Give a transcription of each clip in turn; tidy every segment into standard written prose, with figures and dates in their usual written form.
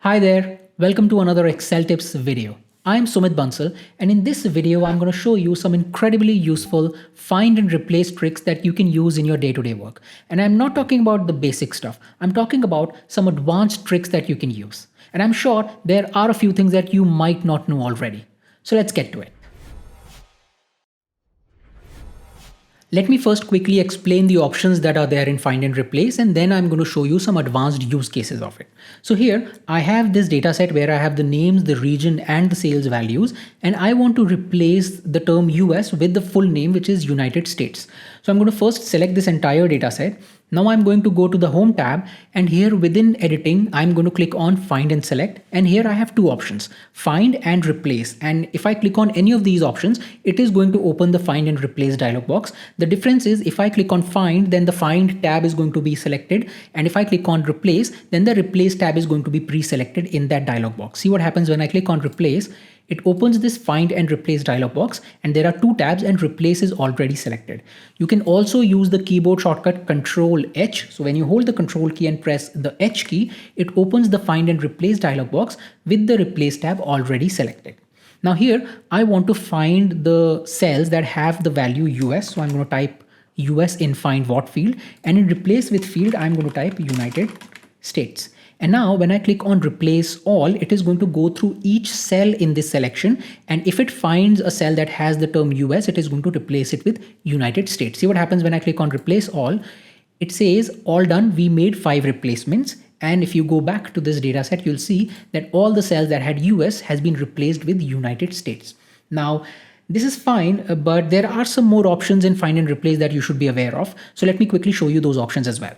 Hi there, welcome to another Excel tips video. I'm Sumit Bansal, and in this video I'm going to show you some incredibly useful find and replace tricks that you can use in your day-to-day work. And I'm not talking about the basic stuff. I'm talking about some advanced tricks that you can use. And I'm sure there are a few things that you might not know already. So let's get to it. Let me first quickly explain the options that are there in find and replace, and then I'm going to show you some advanced use cases of it. So here I have this data set where I have the names, the region and the sales values, and I want to replace the term US with the full name, which is United States. So I'm going to first select this entire data set. Now I'm going to go to the home tab, and here within editing, I'm going to click on find and select. And here I have two options, find and replace. And if I click on any of these options, it is going to open the find and replace dialog box. The difference is if I click on find, then the find tab is going to be selected. And if I click on replace, then the replace tab is going to be pre-selected in that dialog box. See what happens when I click on replace. It opens this find and replace dialog box, and there are two tabs and replace is already selected. You can also use the keyboard shortcut Control H. So when you hold the Control key and press the H key, it opens the find and replace dialog box with the replace tab already selected. Now here I want to find the cells that have the value US. So I'm going to type US in find what field, and in replace with field, I'm going to type United States. And now when I click on replace all, it is going to go through each cell in this selection. And if it finds a cell that has the term US, it is going to replace it with United States. See what happens when I click on replace all. It says all done. We made 5 replacements. And if you go back to this data set, you'll see that all the cells that had US has been replaced with United States. Now, this is fine, but there are some more options in find and replace that you should be aware of. So let me quickly show you those options as well.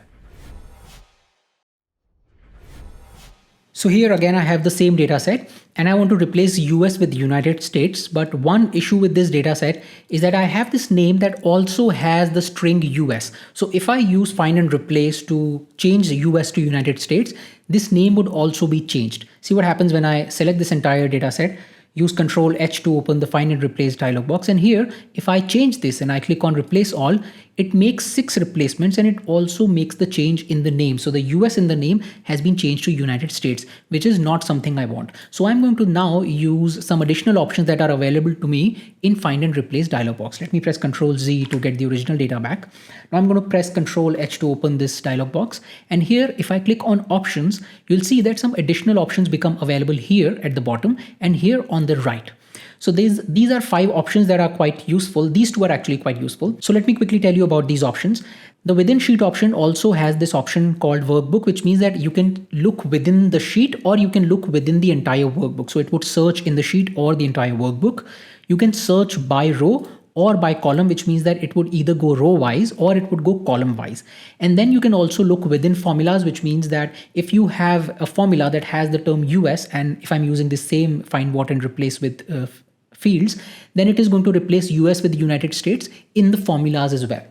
So here again, I have the same data set and I want to replace US with United States. But one issue with this data set is that I have this name that also has the string US. So if I use find and replace to change the US to United States, this name would also be changed. See what happens when I select this entire data set. Use Control H to open the find and replace dialog box. And here, if I change this and I click on replace all, it makes 6 replacements and it also makes the change in the name. So the US in the name has been changed to United States, which is not something I want. So I'm going to now use some additional options that are available to me in find and replace dialog box. Let me press Control Z to get the original data back. Now I'm going to press Control H to open this dialog box. And here, if I click on options, you'll see that some additional options become available here at the bottom and here on the right. So these are 5 options that are quite useful. These 2 are actually quite useful. So let me quickly tell you about these options. The within sheet option also has this option called workbook, which means that you can look within the sheet or you can look within the entire workbook. So it would search in the sheet or the entire workbook. You can search by row or by column, which means that it would either go row wise or it would go column wise. And then you can also look within formulas, which means that if you have a formula that has the term US, and if I'm using the same find what and replace with fields, then it is going to replace US with the United States in the formulas as well.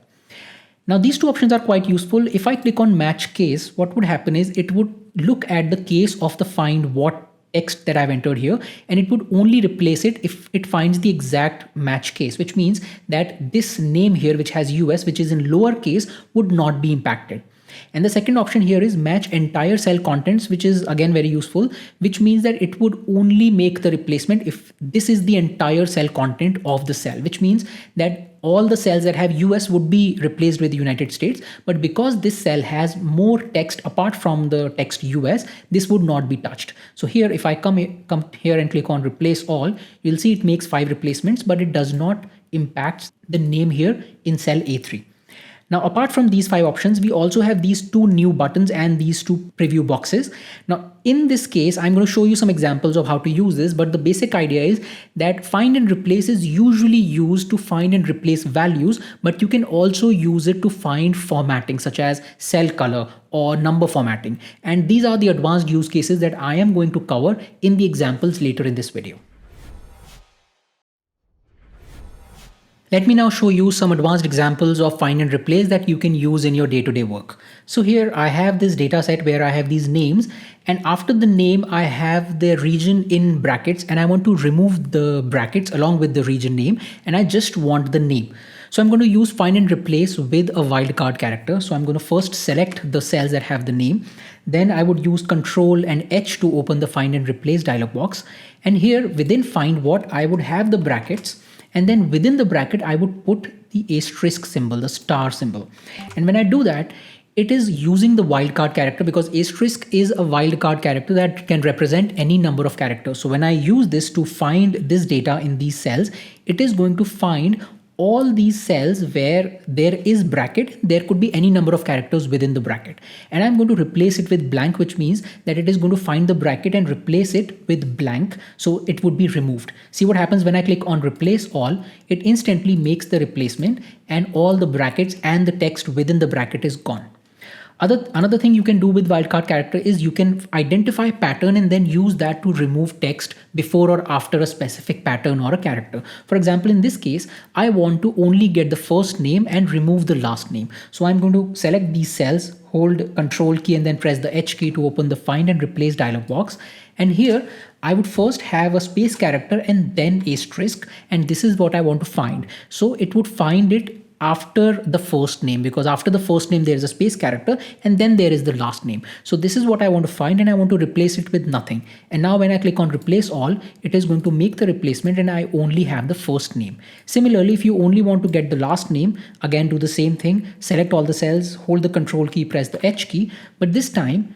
Now these 2 options are quite useful. If I click on match case, what would happen is it would look at the case of the find what text that I've entered here, and it would only replace it if it finds the exact match case, which means that this name here, which has US, which is in lowercase, would not be impacted. And the second option here is match entire cell contents, which is again very useful, which means that it would only make the replacement if this is the entire cell content of the cell, which means that all the cells that have US would be replaced with the United States. But because this cell has more text apart from the text US, this would not be touched. So here, if I come here and click on replace all, you'll see it makes 5 replacements, but it does not impact the name here in cell A3. Now, apart from these 5 options, we also have these 2 new buttons and these 2 preview boxes. Now, in this case, I'm going to show you some examples of how to use this, but the basic idea is that find and replace is usually used to find and replace values, but you can also use it to find formatting such as cell color or number formatting. And these are the advanced use cases that I am going to cover in the examples later in this video. Let me now show you some advanced examples of find and replace that you can use in your day-to-day work. So here I have this data set where I have these names, and after the name I have the region in brackets, and I want to remove the brackets along with the region name, and I just want the name. So I'm going to use find and replace with a wildcard character. So I'm going to first select the cells that have the name. Then I would use Control and H to open the find and replace dialog box. And here within find what, I would have the brackets. And then within the bracket, I would put the asterisk symbol, the star symbol. And when I do that, it is using the wildcard character, because asterisk is a wildcard character that can represent any number of characters. So when I use this to find this data in these cells, it is going to find all these cells where there is bracket. There could be any number of characters within the bracket, and I'm going to replace it with blank, which means that it is going to find the bracket and replace it with blank, so it would be removed. See what happens when I click on replace all, it instantly makes the replacement and all the brackets and the text within the bracket is gone. Another thing you can do with wildcard character is you can identify pattern and then use that to remove text before or after a specific pattern or a character. For example, in this case, I want to only get the first name and remove the last name. So I'm going to select these cells, hold Control key and then press the H key to open the find and replace dialog box. And here I would first have a space character and then asterisk, and this is what I want to find. So it would find it after the first name, because after the first name there is a space character and then there is the last name. So this is what I want to find, and I want to replace it with nothing. And now when I click on replace all, it is going to make the replacement and I only have the first name. Similarly, if you only want to get the last name, again do the same thing, select all the cells, hold the Control key, press the H key, but this time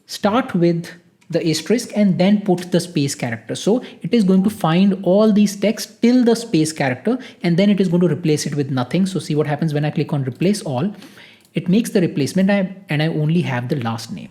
start with the asterisk and then put the space character. So it is going to find all these text till the space character and then it is going to replace it with nothing. So see what happens when I click on replace all, it makes the replacement and I only have the last name.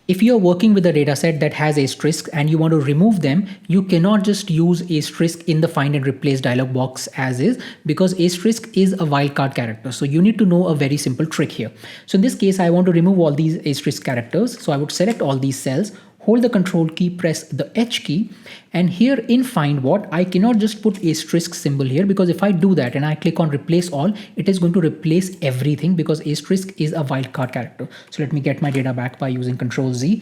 If you are working with a dataset that has asterisks and you want to remove them, you cannot just use asterisk in the find and replace dialog box as is, because asterisk is a wildcard character. So you need to know a very simple trick here. So in this case, I want to remove all these asterisk characters. So I would select all these cells, hold the Control key, press the H key, and here in find what, I cannot just put asterisk symbol here, because if I do that and I click on replace all, it is going to replace everything because asterisk is a wildcard character. So let me get my data back by using Control Z.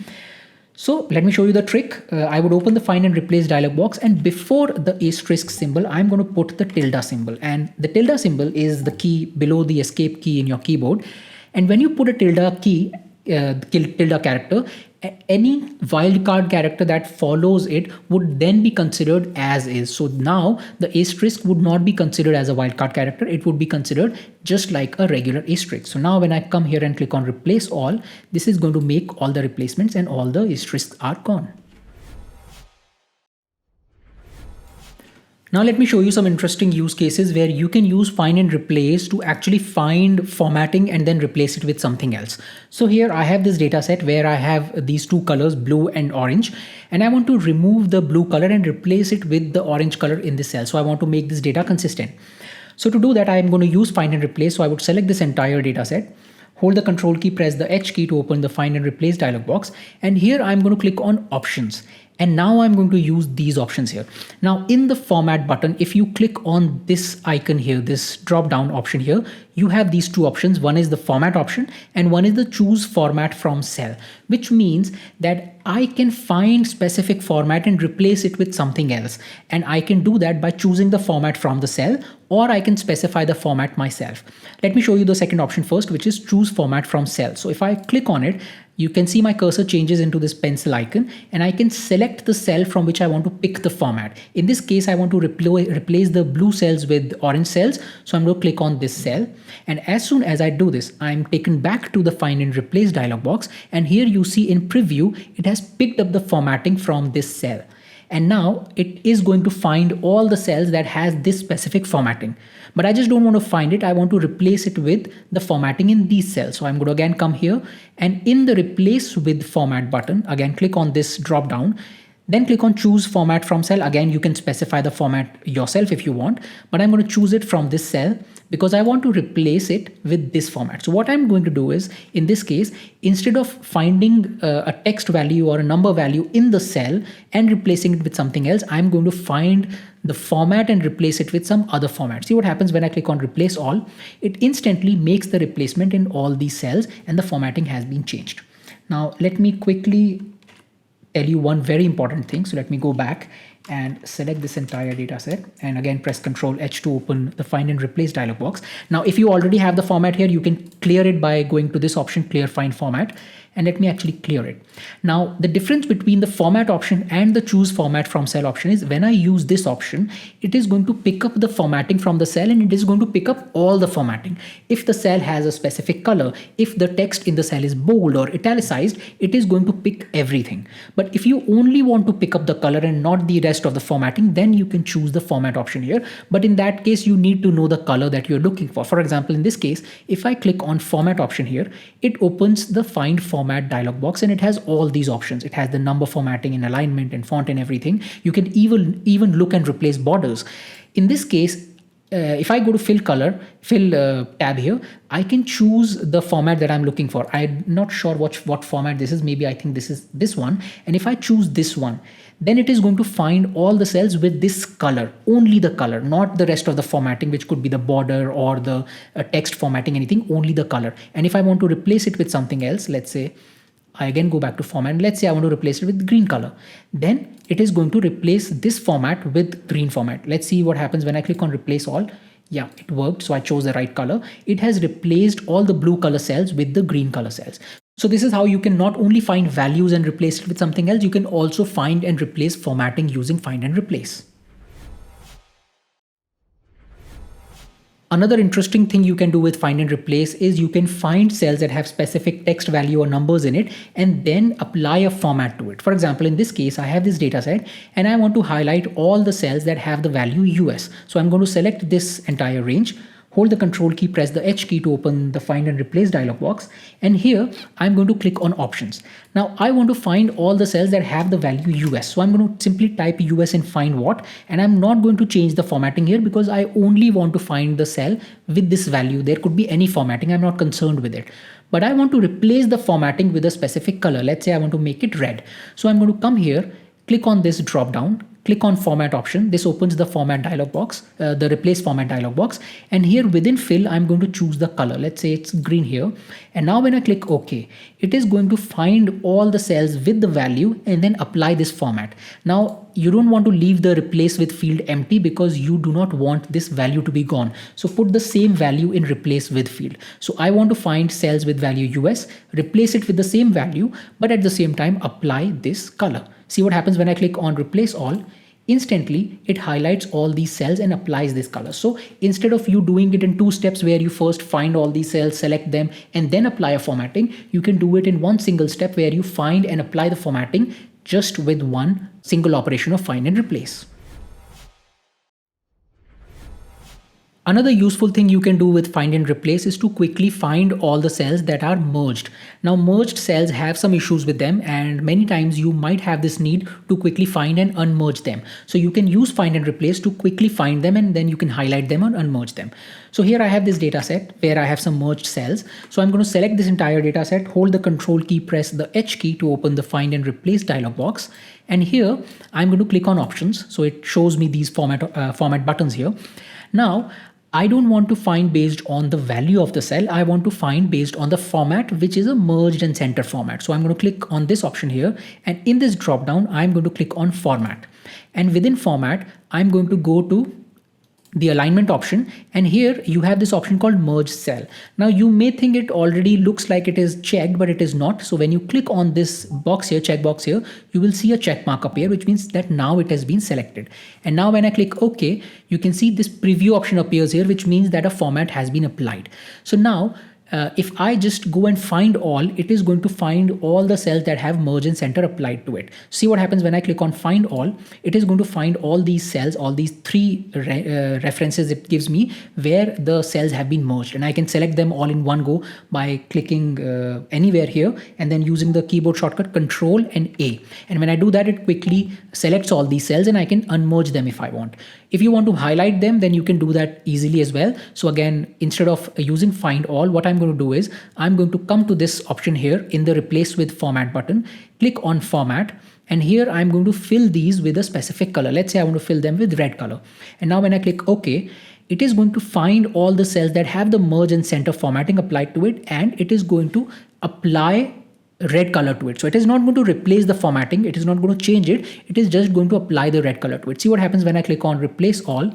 So let me show you the trick. I would open the find and replace dialog box, and before the asterisk symbol, I'm going to put the tilde symbol, and the tilde symbol is the key below the escape key in your keyboard. And when you put a tilde key, tilde character, any wildcard character that follows it would then be considered as is. So now the asterisk would not be considered as a wildcard character. It would be considered just like a regular asterisk. So now when I come here and click on replace all, this is going to make all the replacements and all the asterisks are gone. Now let me show you some interesting use cases where you can use find and replace to actually find formatting and then replace it with something else. So here I have this data set where I have these two colors, blue and orange, and I want to remove the blue color and replace it with the orange color in this cell. So I want to make this data consistent. So to do that, I am going to use find and replace. So I would select this entire data set, hold the Control key, press the H key to open the find and replace dialog box. And here I'm going to click on options. And now I'm going to use these options here. Now in the format button, if you click on this icon here, this drop down option here, you have these two options. One is the format option and one is the choose format from cell, which means that I can find specific format and replace it with something else. And I can do that by choosing the format from the cell, or I can specify the format myself. Let me show you the second option first, which is choose format from cell. So if I click on it, you can see my cursor changes into this pencil icon and I can select the cell from which I want to pick the format. In this case, I want to replace the blue cells with orange cells. So I'm going to click on this cell. And as soon as I do this, I'm taken back to the find and replace dialog box. And here you see in preview, it has picked up the formatting from this cell. And now it is going to find all the cells that has this specific formatting. But I just don't want to find it. I want to replace it with the formatting in these cells. So I'm going to again come here and in the replace with format button, again click on this drop down. Then click on choose format from cell. Again, you can specify the format yourself if you want, but I'm going to choose it from this cell because I want to replace it with this format. So what I'm going to do is, in this case, instead of finding a text value or a number value in the cell and replacing it with something else, I'm going to find the format and replace it with some other format. See what happens when I click on replace all, it instantly makes the replacement in all these cells and the formatting has been changed. Now, let me quickly tell you one very important thing. So let me go back and select this entire data set, and again press Ctrl H to open the find and replace dialog box. Now if you already have the format here, you can clear it by going to this option, clear find format, and let me actually clear it. Now the difference between the format option and the choose format from cell option is when I use this option, it is going to pick up the formatting from the cell and it is going to pick up all the formatting. If the cell has a specific color, if the text in the cell is bold or italicized, it is going to pick everything. But if you only want to pick up the color and not the rest of the formatting, then you can choose the format option here. But in that case, you need to know the color that you're looking for. For example, in this case, if I click on format option here, it opens the find format dialog box and it has all these options. It has the number formatting and alignment and font and everything. You can even look and replace borders. In this case, if I go to fill tab here, I can choose the format that I'm looking for. I'm not sure what format this is. Maybe I think this is this one. And if I choose this one, then it is going to find all the cells with this color, only the color, not the rest of the formatting, which could be the border or the text formatting, anything, only the color. And if I want to replace it with something else, let's say I again go back to format, and let's say I want to replace it with green color, then it is going to replace this format with green format. Let's see what happens when I click on replace all. Yeah, it worked. So I chose the right color. It has replaced all the blue color cells with the green color cells. So this is how you can not only find values and replace it with something else, you can also find and replace formatting using find and replace. Another interesting thing you can do with find and replace is you can find cells that have specific text value or numbers in it and then apply a format to it. For example, in this case, I have this data set and I want to highlight all the cells that have the value US. So I'm going to select this entire range, hold the Control key, press the H key to open the find and replace dialog box. And here I'm going to click on options. Now I want to find all the cells that have the value US. So I'm going to simply type US and find what, and I'm not going to change the formatting here because I only want to find the cell with this value. There could be any formatting. I'm not concerned with it. But I want to replace the formatting with a specific color. Let's say I want to make it red. So I'm going to come here, click on this drop down, click on format option. This opens the format dialog box, the replace format dialog box. And here within fill, I'm going to choose the color. Let's say it's green here. And now when I click OK, it is going to find all the cells with the value and then apply this format. Now you don't want to leave the replace with field empty because you do not want this value to be gone. So put the same value in replace with field. So I want to find cells with value US, replace it with the same value, but at the same time apply this color. See what happens when I click on replace all. Instantly it highlights all these cells and applies this color. So instead of you doing it in two steps where you first find all these cells, select them and then apply a formatting, you can do it in one single step where you find and apply the formatting just with one single operation of find and replace. Another useful thing you can do with find and replace is to quickly find all the cells that are merged. Now merged cells have some issues with them and many times you might have this need to quickly find and unmerge them. So you can use find and replace to quickly find them and then you can highlight them or unmerge them. So here I have this data set where I have some merged cells. So I'm going to select this entire data set, hold the Control key, press the H key to open the find and replace dialog box. And here I'm going to click on options. So it shows me these format buttons here. Now, I don't want to find based on the value of the cell. I want to find based on the format, which is a merged and center format. So I'm going to click on this option here. And in this drop down, I'm going to click on format. And within format, I'm going to go to the alignment option, and here you have this option called merge cell. Now you may think it already looks like it is checked, but it is not. So when you click on this box here, checkbox here, you will see a check mark appear, which means that now it has been selected. And now when I click OK, you can see this preview option appears here, which means that a format has been applied. So now if I just go and find all, it is going to find all the cells that have merge and center applied to it. See what happens when I click on find all. It is going to find all these cells, all these three references it gives me where the cells have been merged, and I can select them all in one go by clicking anywhere here and then using the keyboard shortcut Control and A. And when I do that, it quickly selects all these cells and I can unmerge them if I want. If you want to highlight them, then you can do that easily as well. So again, instead of using find all, what I'm going to do is I'm going to come to this option here in the replace with format button, click on format, and here I'm going to fill these with a specific color. Let's say I want to fill them with red color. And now when I click OK, it is going to find all the cells that have the merge and center formatting applied to it, and it is going to apply red color to it. So it is not going to replace the formatting. It is not going to change it. It is just going to apply the red color to it. See what happens when I click on replace all.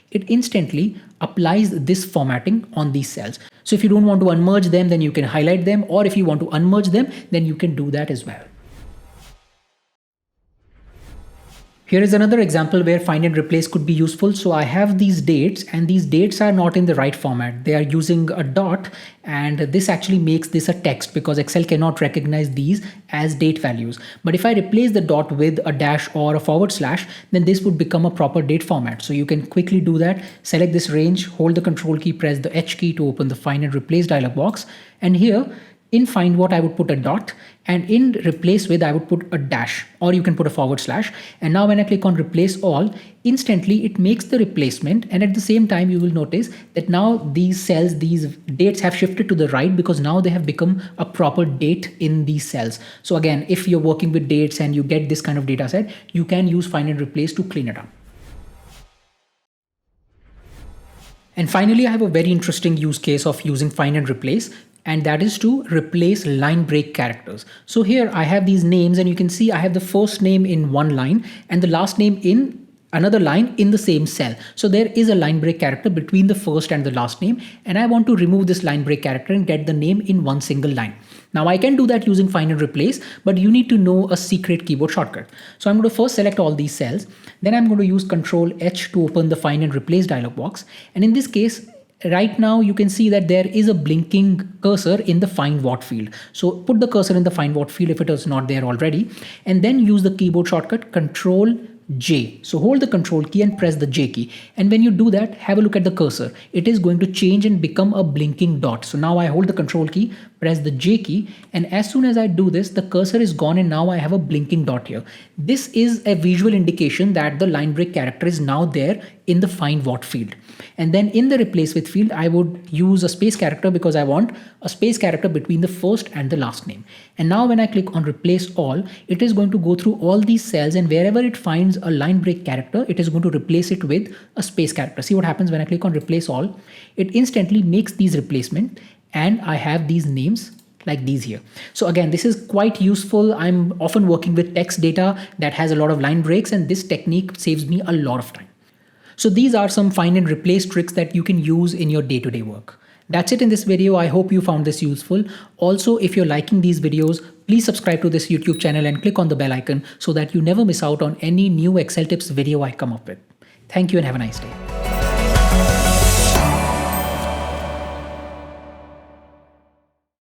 It instantly applies this formatting on these cells. So if you don't want to unmerge them, then you can highlight them, or if you want to unmerge them, then you can do that as well. Here is another example where find and replace could be useful. So I have these dates, and these dates are not in the right format. They are using a dot, and this actually makes this a text because Excel cannot recognize these as date values. But if I replace the dot with a dash or a forward slash, then this would become a proper date format. So you can quickly do that. Select this range, hold the control key, press the H key to open the find and replace dialog box. And here in find what I would put a dot, and in replace with I would put a dash, or you can put a forward slash. And now when I click on replace all, instantly it makes the replacement, and at the same time you will notice that now these cells, these dates have shifted to the right because now they have become a proper date in these cells. So again, if you're working with dates and you get this kind of data set, you can use find and replace to clean it up. And finally, I have a very interesting use case of using find and replace, and that is to replace line break characters. So here I have these names, and you can see I have the first name in one line and the last name in another line in the same cell. So there is a line break character between the first and the last name, and I want to remove this line break character and get the name in one single line. Now I can do that using find and replace, but you need to know a secret keyboard shortcut. So I'm going to first select all these cells, then I'm going to use Control H to open the find and replace dialog box. And in this case, right now you can see that there is a blinking cursor in the find what field. So put the cursor in the find what field if it is not there already, and then use the keyboard shortcut Control J. So hold the control key and press the J key. And when you do that, have a look at the cursor. It is going to change and become a blinking dot. So now I hold the control key, press the J key, and as soon as I do this, the cursor is gone and now I have a blinking dot here. This is a visual indication that the line break character is now there in the find what field. And then in the replace with field, I would use a space character because I want a space character between the first and the last name. And now when I click on replace all, it is going to go through all these cells, and wherever it finds a line break character, it is going to replace it with a space character. See what happens when I click on replace all? It instantly makes these replacement, and I have these names like these here. So again, this is quite useful. I'm often working with text data that has a lot of line breaks, and this technique saves me a lot of time. So these are some find and replace tricks that you can use in your day-to-day work. That's it in this video. I hope you found this useful. Also, if you're liking these videos, please subscribe to this YouTube channel and click on the bell icon so that you never miss out on any new Excel tips video I come up with. Thank you and have a nice day.